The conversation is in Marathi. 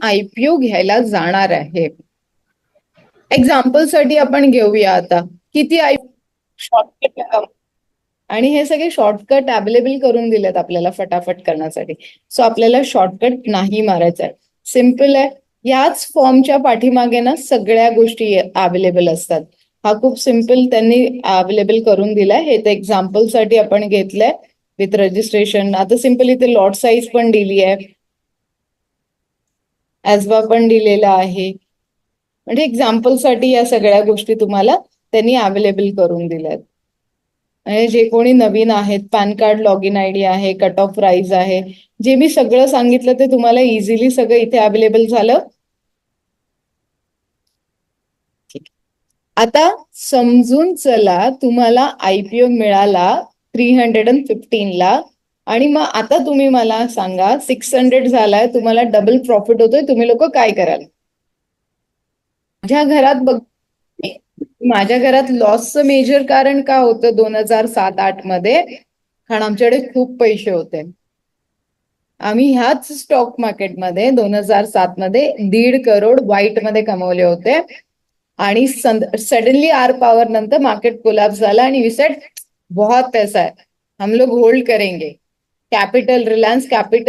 आयपीओ घ्यायला जाणार आहे. एक्झाम्पल साठी आपण घेऊया आता किती शॉर्टकट आणि हे सगळे शॉर्टकट अवेलेबल करून दिलेत आपल्याला फटाफट करण्यासाठी. सो आपल्याला शॉर्टकट नाही मारायचा आहे. सिम्पल आहे. याच फॉर्मच्या पाठीमागे ना सगळ्या गोष्टी अवेलेबल असतात. हा खूप सिम्पल त्यांनी अवेलेबल करून दिलाय. हे तर एक्झाम्पल साठी आपण घेतलंय विथ रजिस्ट्रेशन. आता सिम्पल इथे लॉट साईज पण दिली आहे, ॲजवा पण दिलेला आहे. म्हणजे एक्झाम्पल साठी या सगळ्या गोष्टी तुम्हाला त्यांनी अवेलेबल करून दिल्यात. आणि जे कोणी नवीन आहेत, pan card log in ID आहे, कट ऑफ प्राइस आहे, जे मी सगळं सांगितलं ते तुम्हाला इझिली सगळं इथे अवेलेबल झालं. ठीक. आता समजून चला तुम्हाला आयपीओ मिळाला 315 ला आणि मग आता तुम्ही मला सांगा 600 झालाय, तुम्हाला डबल प्रॉफिट होतोय, तुम्ही लोक काय कराल? माझ्या घरात बघ, माझ्या घरात लॉसचं मेजर कारण का होतं 2007-8 मध्ये? कारण आमच्याकडे खूप पैसे होते. आम्ही ह्याच स्टॉक मार्केटमध्ये 2007 मध्ये 1.5 करोड व्हाईट मध्ये कमवले होते. आणि सडनली आर पॉवर नंतर मार्केट कोलॅप्स झाला आणि वी सेड बहुत पैसा है, हम लोग होल्ड करेंगे. Capital, Reliance capital